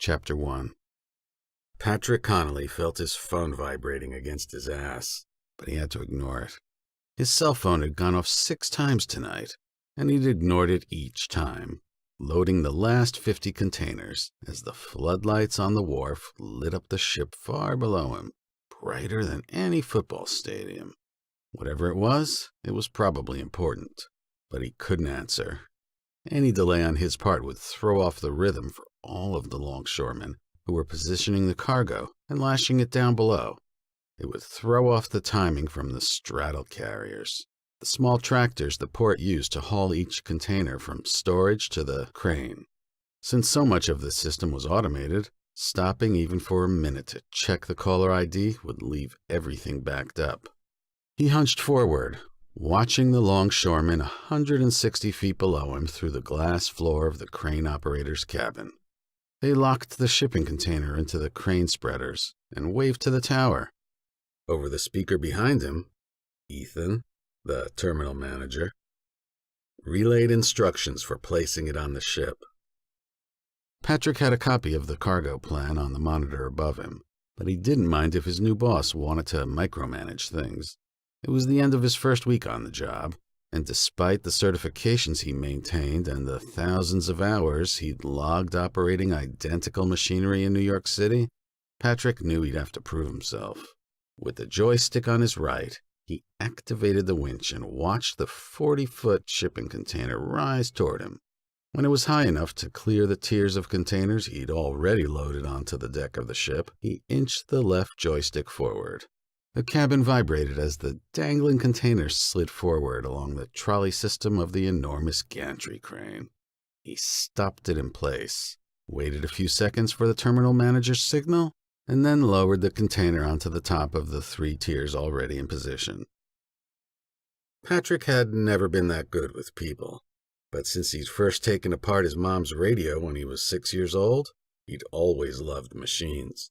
Chapter 1. Patrick Connolly felt his phone vibrating against his ass, but he had to ignore it. His cell phone had gone off 6 times tonight, and he'd ignored it each time, loading the last 50 containers as the floodlights on the wharf lit up the ship far below him, brighter than any football stadium. Whatever it was probably important, but he couldn't answer. Any delay on his part would throw off the rhythm for all of the longshoremen who were positioning the cargo and lashing it down below. It would throw off the timing from the straddle carriers, the small tractors the port used to haul each container from storage to the crane. Since so much of the system was automated, stopping even for a minute to check the caller ID would leave everything backed up. He hunched forward, watching the longshoremen 160 feet below him through the glass floor of the crane operator's cabin. They locked the shipping container into the crane spreaders and waved to the tower. Over the speaker behind him, Ethan, the terminal manager, relayed instructions for placing it on the ship. Patrick had a copy of the cargo plan on the monitor above him, but he didn't mind if his new boss wanted to micromanage things. It was the end of his first week on the job, and despite the certifications he maintained and the thousands of hours he'd logged operating identical machinery in New York City, Patrick knew he'd have to prove himself. With the joystick on his right, he activated the winch and watched the 40-foot shipping container rise toward him. When it was high enough to clear the tiers of containers he'd already loaded onto the deck of the ship, he inched the left joystick forward. The cabin vibrated as the dangling container slid forward along the trolley system of the enormous gantry crane. He stopped it in place, waited a few seconds for the terminal manager's signal, and then lowered the container onto the top of the 3 tiers already in position. Patrick had never been that good with people, but since he'd first taken apart his mom's radio when he was 6 years old, he'd always loved machines.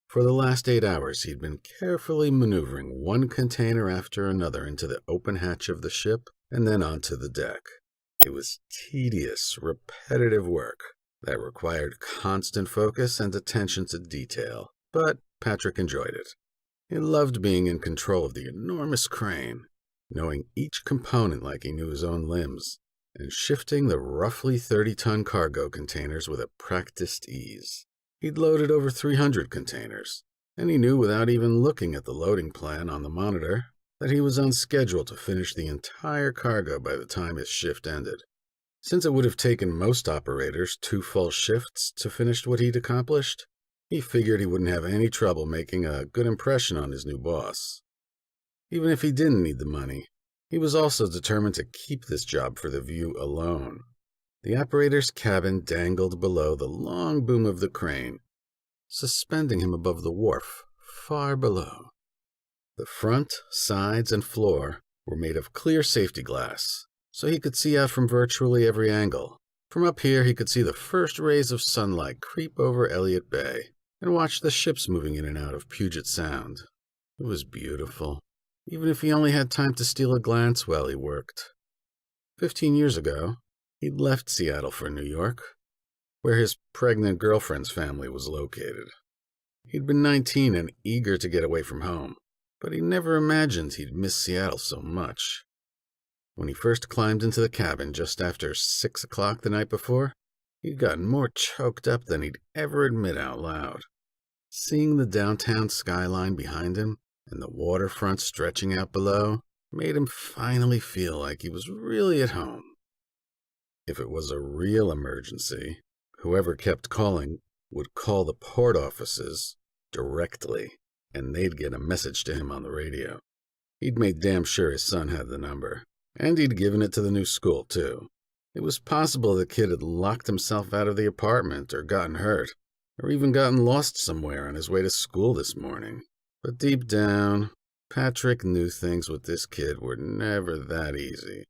For the last 8 hours, he'd been carefully maneuvering one container after another into the open hatch of the ship and then onto the deck. It was tedious, repetitive work that required constant focus and attention to detail, but Patrick enjoyed it. He loved being in control of the enormous crane, knowing each component like he knew his own limbs, and shifting the roughly 30-ton cargo containers with a practiced ease. He'd loaded over 300 containers, and he knew without even looking at the loading plan on the monitor that he was on schedule to finish the entire cargo by the time his shift ended. Since it would have taken most operators 2 full shifts to finish what he'd accomplished, he figured he wouldn't have any trouble making a good impression on his new boss. Even if he didn't need the money, he was also determined to keep this job for the view alone. The operator's cabin dangled below the long boom of the crane, suspending him above the wharf, far below. The front, sides, and floor were made of clear safety glass, so he could see out from virtually every angle. From up here, he could see the first rays of sunlight creep over Elliott Bay and watch the ships moving in and out of Puget Sound. It was beautiful, even if he only had time to steal a glance while he worked. 15 years ago, he'd left Seattle for New York, where his pregnant girlfriend's family was located. He'd been 19 and eager to get away from home, but he never imagined he'd miss Seattle so much. When he first climbed into the cabin just after 6 o'clock the night before, he'd gotten more choked up than he'd ever admit out loud. Seeing the downtown skyline behind him and the waterfront stretching out below made him finally feel like he was really at home. If it was a real emergency, whoever kept calling would call the port offices directly, and they'd get a message to him on the radio. He'd made damn sure his son had the number, and he'd given it to the new school, too. It was possible the kid had locked himself out of the apartment or gotten hurt, or even gotten lost somewhere on his way to school this morning. But deep down, Patrick knew things with this kid were never that easy.